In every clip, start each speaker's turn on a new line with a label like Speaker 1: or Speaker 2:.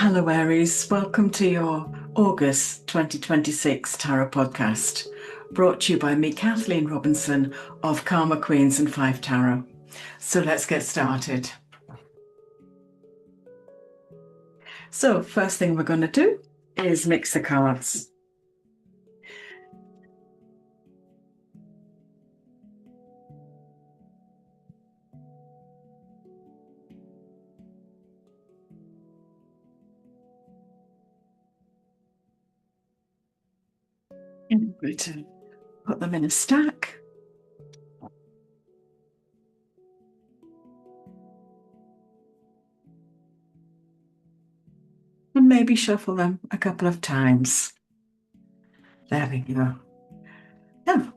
Speaker 1: Hello Aries, welcome to your August 2026 Tarot Podcast, brought to you by me, Kathleen Robinson of Karmaqueens and 5 Tarot. So let's get started. So first thing we're going to do is mix the cards. And I'm going to put them in a stack. And maybe shuffle them a couple of times. There we go. Now,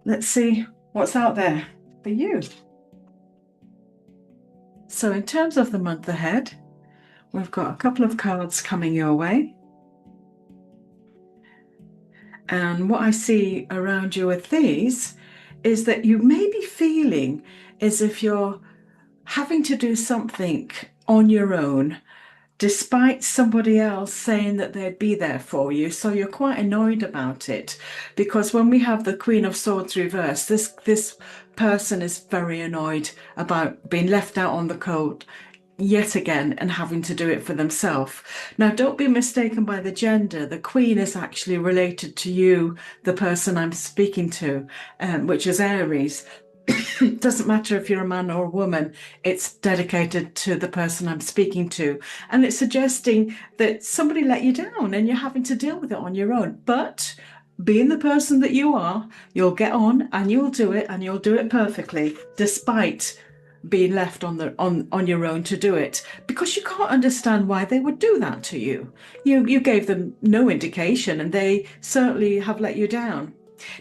Speaker 1: let's see what's out there for you. So in terms of the month ahead, we've got a couple of cards coming your way. And what I see around you with these is that you may be feeling as if you're having to do something on your own, despite somebody else saying that they'd be there for you. So you're quite annoyed about it, because when we have the Queen of Swords reversed, this person is very annoyed about being left out on the cold yet again and having to do it for themselves. Now, don't be mistaken by the gender. The Queen is actually related to you, the person I'm speaking to, which is Aries. It doesn't matter if you're a man or a woman, it's dedicated to the person I'm speaking to. And it's suggesting that somebody let you down and you're having to deal with it on your own. But being the person that you are, you'll get on and you'll do it, and you'll do it perfectly, despite being left on your own to do it, because you can't understand why they would do that to you. You gave them no indication, and they certainly have let you down.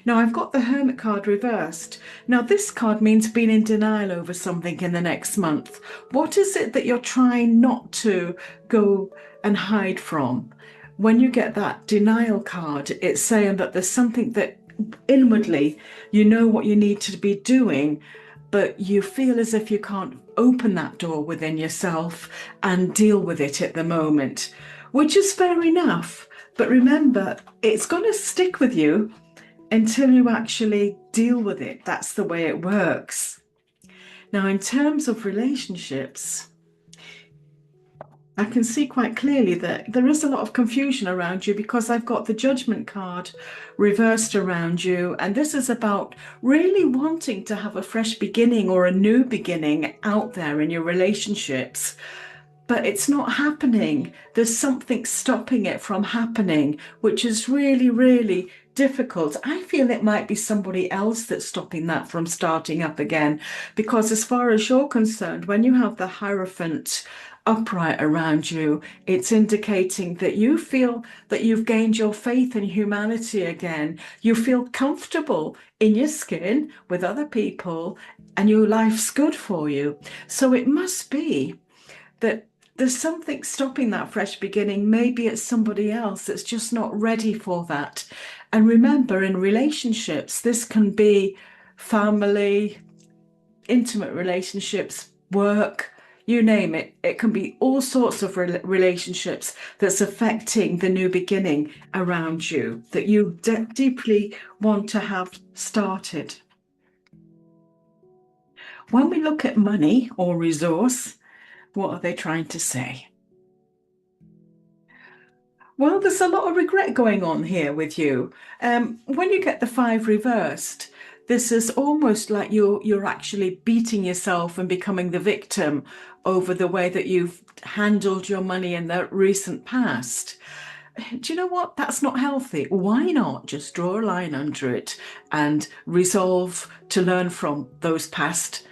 Speaker 1: Now, I've got the Hermit card reversed. Now, this card means being in denial over something in the next month. What is it that you're trying not to go and hide from? When you get that denial card, it's saying that there's something that inwardly you know what you need to be doing, but you feel as if you can't open that door within yourself and deal with it at the moment, which is fair enough. But remember, it's going to stick with you until you actually deal with it. That's the way it works. Now, in terms of relationships, I can see quite clearly that there is a lot of confusion around you, because I've got the Judgment card reversed around you. And this is about really wanting to have a fresh beginning or a new beginning out there in your relationships. But it's not happening. There's something stopping it from happening, which is really, really difficult. I feel it might be somebody else that's stopping that from starting up again, because as far as you're concerned, when you have the Hierophant upright around you, it's indicating that you feel that you've gained your faith in humanity again. You feel comfortable in your skin with other people, and your life's good for you. So it must be that there's something stopping that fresh beginning. Maybe it's somebody else that's just not ready for that. And remember, in relationships, this can be family, intimate relationships, work, you name it. It can be all sorts of relationships that's affecting the new beginning around you that you deeply want to have started. When we look at money or resource, what are they trying to say? Well, there's a lot of regret going on here with you. When you get the 5 reversed, this is almost like you're actually beating yourself and becoming the victim over the way that you've handled your money in the recent past. Do you know what? That's not healthy. Why not just draw a line under it and resolve to learn from those past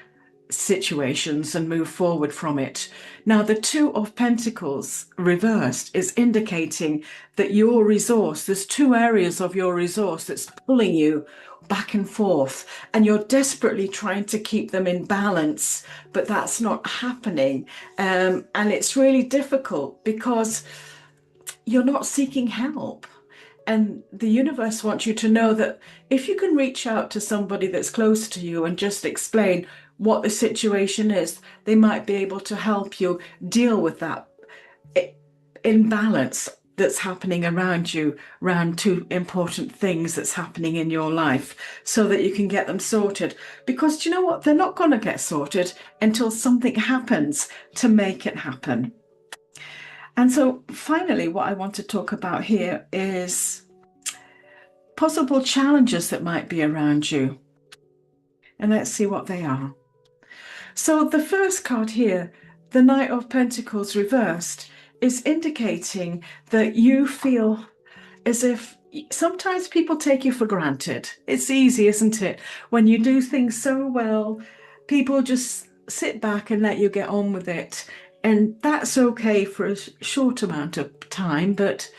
Speaker 1: situations and move forward from it? Now, the 2 of Pentacles reversed is indicating that your resource, there's 2 areas of your resource that's pulling you back and forth, and you're desperately trying to keep them in balance, but that's not happening. And it's really difficult because you're not seeking help. And the universe wants you to know that if you can reach out to somebody that's close to you and just explain what the situation is, they might be able to help you deal with that imbalance that's happening around you, around two important things that's happening in your life, so that you can get them sorted. Because do you know what? They're not going to get sorted until something happens to make it happen. And so finally, what I want to talk about here is possible challenges that might be around you. And let's see what they are. So the first card here, the Knight of Pentacles reversed, is indicating that you feel as if sometimes people take you for granted. It's easy, isn't it? When you do things so well, people just sit back and let you get on with it. And that's okay for a short amount of time, but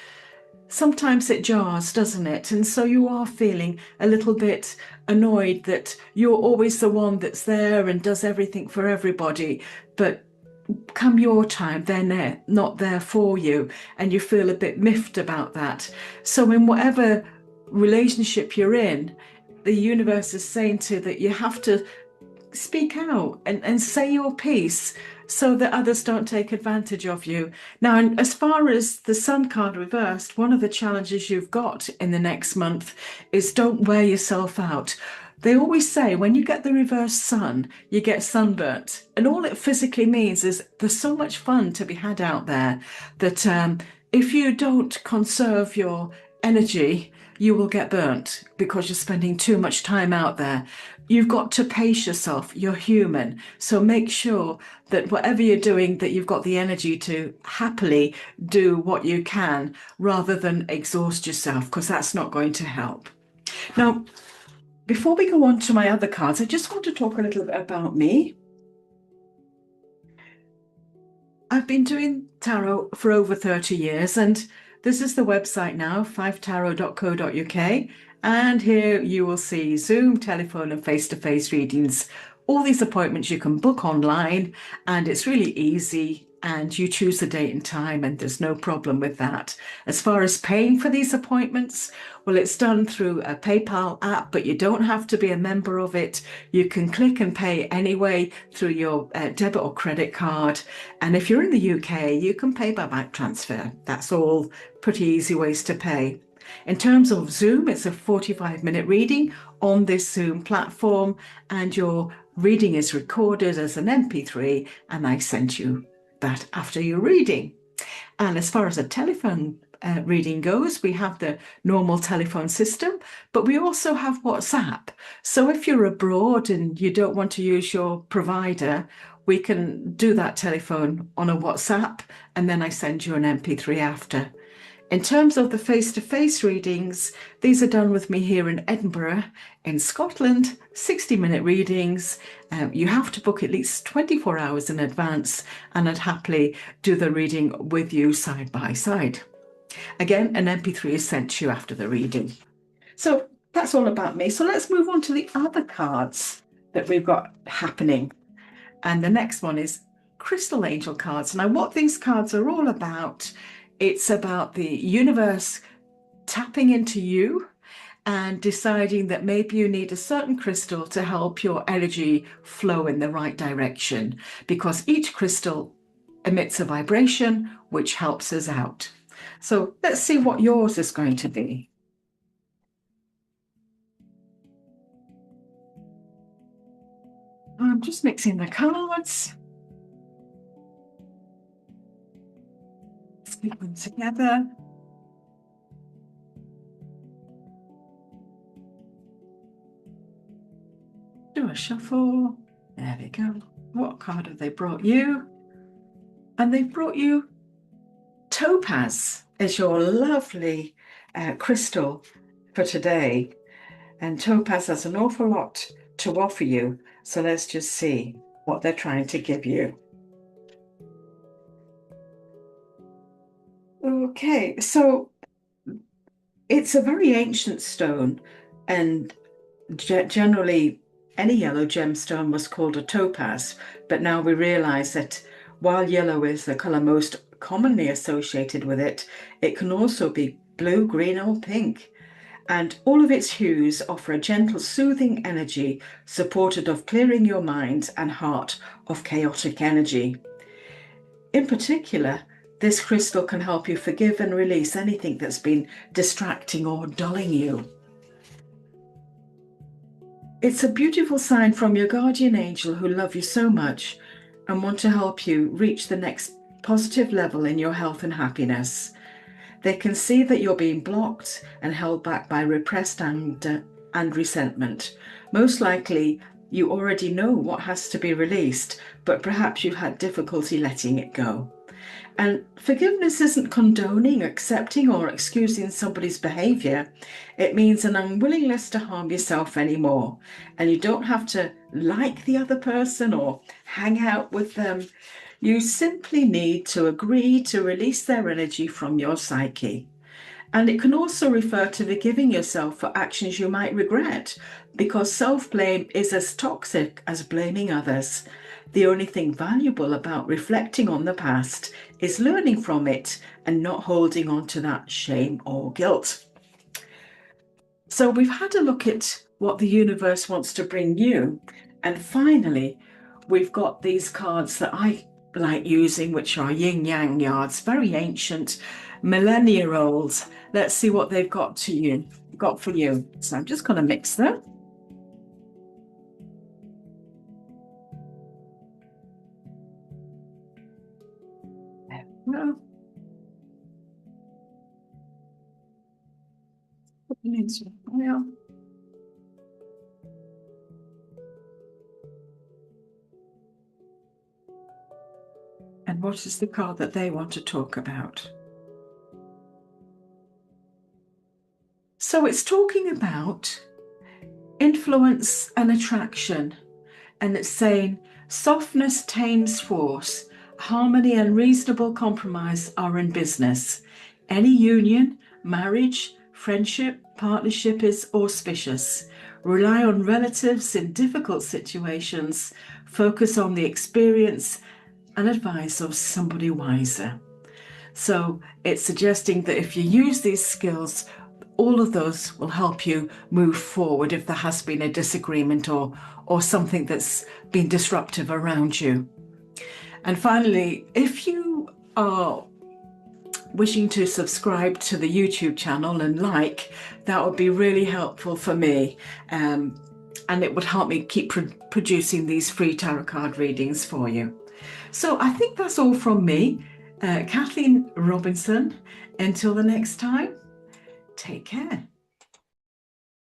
Speaker 1: sometimes it jars, doesn't it? And so you are feeling a little bit annoyed that you're always the one that's there and does everything for everybody. But come your time, they're not there for you, and you feel a bit miffed about that. So in whatever relationship you're in, the universe is saying to you that you have to speak out and say your piece so that others don't take advantage of you. Now, as far as the Sun card reversed, one of the challenges you've got in the next month is don't wear yourself out. They always say when you get the reverse sun, you get sunburnt. And all it physically means is there's so much fun to be had out there that if you don't conserve your energy, you will get burnt because you're spending too much time out there. You've got to pace yourself. You're human. So make sure that whatever you're doing, that you've got the energy to happily do what you can rather than exhaust yourself, because that's not going to help. Now, before we go on to my other cards, I just want to talk a little bit about me. I've been doing tarot for over 30 years, and this is the website now, 5tarot.co.uk. And here you will see Zoom, telephone, and face-to-face readings. All these appointments you can book online, and it's really easy. And you choose the date and time, and there's no problem with that. As far as paying for these appointments, well, it's done through a PayPal app, but you don't have to be a member of it. You can click and pay anyway through your debit or credit card. And if you're in the UK, you can pay by bank transfer. That's all pretty easy ways to pay. In terms of Zoom, it's a 45-minute reading on this Zoom platform, and your reading is recorded as an MP3, and I sent you that after your reading. And as far as a telephone reading goes, we have the normal telephone system, but we also have WhatsApp. So if you're abroad and you don't want to use your provider, we can do that telephone on a WhatsApp, and then I send you an MP3 after. In terms of the face-to-face readings, these are done with me here in Edinburgh, in Scotland, 60-minute readings. You have to book at least 24 hours in advance, and I'd happily do the reading with you side by side. Again, an MP3 is sent to you after the reading. So that's all about me. So let's move on to the other cards that we've got happening. And the next one is Crystal Angel cards. Now, what these cards are all about, it's about the universe tapping into you and deciding that maybe you need a certain crystal to help your energy flow in the right direction, because each crystal emits a vibration which helps us out. So let's see what yours is going to be. I'm just mixing the cards. Stick them together. Do a shuffle. There we go. What card have they brought you? And they've brought you Topaz as your lovely crystal for today. And Topaz has an awful lot to offer you. So let's just see what they're trying to give you. Okay, so it's a very ancient stone, and generally any yellow gemstone was called a topaz, but now we realize that while yellow is the color most commonly associated with it, it can also be blue, green, or pink. And all of its hues offer a gentle, soothing energy, supported of clearing your mind and heart of chaotic energy. In particular, This crystal can help you forgive and release anything that's been distracting or dulling you. It's a beautiful sign from your guardian angel who love you so much and want to help you reach the next positive level in your health and happiness. They can see that you're being blocked and held back by repressed anger and resentment. Most likely, you already know what has to be released, but perhaps you've had difficulty letting it go. And forgiveness isn't condoning, accepting, or excusing somebody's behavior. It means an unwillingness to harm yourself anymore. And you don't have to like the other person or hang out with them. You simply need to agree to release their energy from your psyche. And it can also refer to forgiving yourself for actions you might regret, because self-blame is as toxic as blaming others. The only thing valuable about reflecting on the past is learning from it and not holding on to that shame or guilt. So we've had a look at what the universe wants to bring you. And finally, we've got these cards that I like using, which are yin yang yards, very ancient, millennia old. Let's see what they've got for you. So I'm just going to mix them. Well, put them into the oil. And what is the card that they want to talk about? So it's talking about influence and attraction. And it's saying softness tames force, harmony and reasonable compromise are in business. Any union, marriage, friendship, partnership is auspicious. Rely on relatives in difficult situations. Focus on the experience and advice of somebody wiser. So it's suggesting that if you use these skills, all of those will help you move forward if there has been a disagreement or something that's been disruptive around you. And finally, if you are wishing to subscribe to the YouTube channel and that would be really helpful for me. And it would help me keep producing these free tarot card readings for you. So I think that's all from me, Kathleen Robinson. Until the next time, take care.